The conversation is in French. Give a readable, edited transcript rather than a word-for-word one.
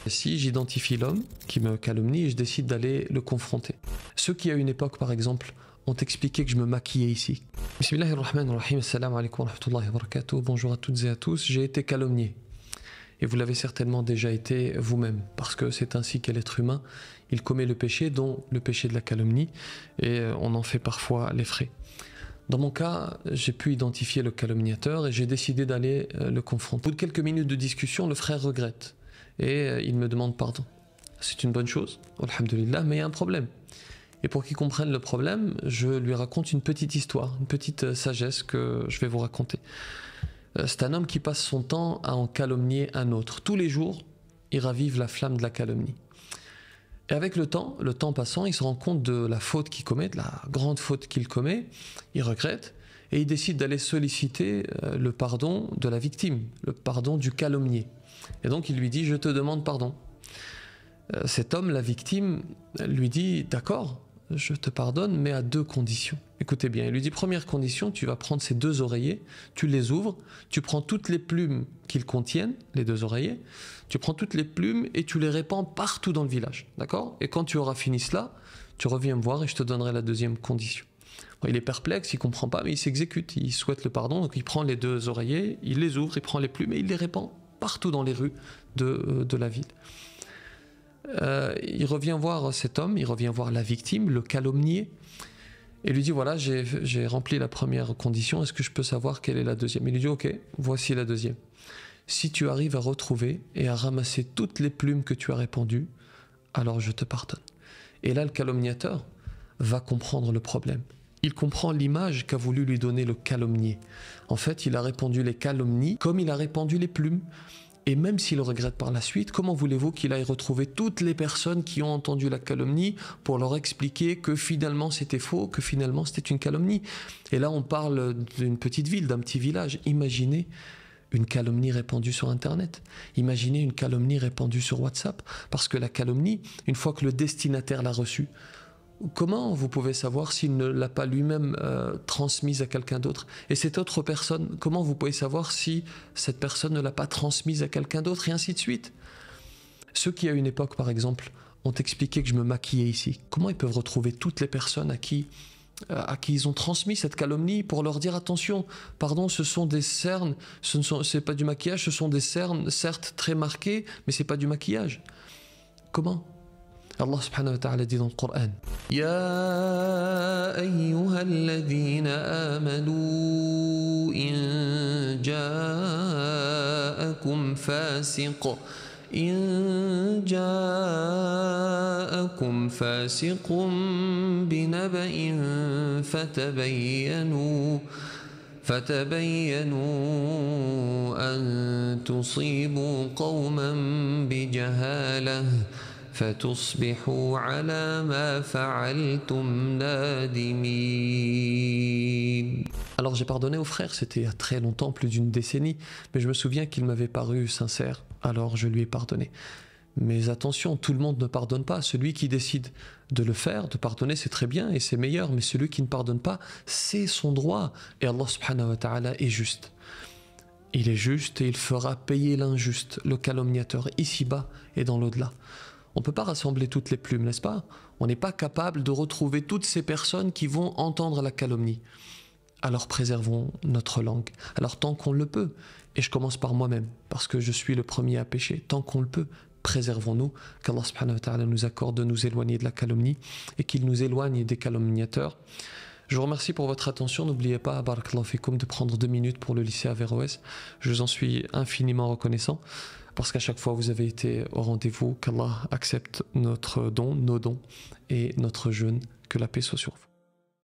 Si j'identifie l'homme qui me calomnie et je décide d'aller le confronter. Ceux qui à une époque par exemple ont expliqué que je me maquillais ici. Bismillahirrahmanirrahim, assalamu alaikum wa rahmatullahi wa barakatuh. Bonjour à toutes et à tous, j'ai été calomnié. Et vous l'avez certainement déjà été vous-même, parce que c'est ainsi qu'est l'être humain. Il commet le péché, dont le péché de la calomnie, et on en fait parfois les frais. Dans mon cas, j'ai pu identifier le calomniateur et j'ai décidé d'aller le confronter. Au bout de quelques minutes de discussion, le frère regrette et il me demande pardon. C'est une bonne chose, alhamdoulilah, mais il y a un problème. Et pour qu'il comprenne le problème, je lui raconte une petite histoire, une petite sagesse que je vais vous raconter. C'est un homme qui passe son temps à en calomnier un autre. Tous les jours, il ravive la flamme de la calomnie. Et avec le temps passant, il se rend compte de la faute qu'il commet, de la grande faute qu'il commet, il regrette, et il décide d'aller solliciter le pardon de la victime, le pardon du calomnié. Et donc il lui dit « Je te demande pardon ». Cet homme, la victime, lui dit « D'accord, je te pardonne, mais à deux conditions. » Écoutez bien, il lui dit « Première condition, tu vas prendre ces deux oreillers, tu les ouvres, tu prends toutes les plumes qu'ils contiennent, les deux oreillers, tu prends toutes les plumes et tu les répands partout dans le village. D'accord ? Et quand tu auras fini cela, tu reviens me voir et je te donnerai la deuxième condition. » Bon, il est perplexe, il ne comprend pas, mais il s'exécute, il souhaite le pardon, donc il prend les deux oreillers, il les ouvre, il prend les plumes et il les répand partout dans les rues de la ville. Il revient voir cet homme, il revient voir la victime, le calomnier, et lui dit voilà, j'ai rempli la première condition, est-ce que je peux savoir quelle est la deuxième? Il lui dit ok, voici la deuxième. Si tu arrives à retrouver et à ramasser toutes les plumes que tu as répandues, alors je te pardonne. Et là, le calomniateur va comprendre le problème. Il comprend l'image qu'a voulu lui donner le calomnier. En fait, il a répandu les calomnies comme il a répandu les plumes. Et même s'il regrette par la suite, comment voulez-vous qu'il aille retrouver toutes les personnes qui ont entendu la calomnie pour leur expliquer que finalement c'était faux, que finalement c'était une calomnie? Et là on parle d'une petite ville, d'un petit village. Imaginez une calomnie répandue sur Internet. Imaginez une calomnie répandue sur WhatsApp. Parce que la calomnie, une fois que le destinataire l'a reçue, comment vous pouvez savoir s'il ne l'a pas lui-même transmise à quelqu'un d'autre? Et cette autre personne, comment vous pouvez savoir si cette personne ne l'a pas transmise à quelqu'un d'autre? Et ainsi de suite. Ceux qui à une époque, par exemple, ont expliqué que je me maquillais ici, comment ils peuvent retrouver toutes les personnes à qui ils ont transmis cette calomnie pour leur dire attention, pardon, ce sont des cernes, c'est pas du maquillage, ce sont des cernes certes très marquées, mais c'est pas du maquillage. Comment? Allah subhanahu wa ta'ala dit dans le Coran Ya ayyuhalladhina amanu in ja'akum fasiqun binaba'in فتبينوا أن تصيبوا قوما بجهالة فتصبحوا على ما فعلتم نادمين. Alors j'ai pardonné au frère, c'était il y a très longtemps, plus d'une décennie, mais je me souviens qu'il m'avait paru sincère, alors je lui ai pardonné. Mais attention, tout le monde ne pardonne pas. Celui qui décide de le faire, de pardonner, c'est très bien et c'est meilleur, mais celui qui ne pardonne pas, c'est son droit. Et Allah subhanahu wa ta'ala est juste. Il est juste et il fera payer l'injuste, le calomniateur, ici-bas et dans l'au-delà. On ne peut pas rassembler toutes les plumes, n'est-ce pas? On n'est pas capable de retrouver toutes ces personnes qui vont entendre la calomnie. Alors préservons notre langue. Alors tant qu'on le peut, et je commence par moi-même, parce que je suis le premier à pécher, tant qu'on le peut, préservons-nous, qu'Allah subhanahu wa ta'ala nous accorde de nous éloigner de la calomnie et qu'il nous éloigne des calomniateurs. Je vous remercie pour votre attention. N'oubliez pas, barakallahu fikoum, de prendre 2 minutes pour le lycée Averroès. Je vous en suis infiniment reconnaissant parce qu'à chaque fois vous avez été au rendez-vous. Qu'Allah accepte notre don, nos dons et notre jeûne. Que la paix soit sur vous.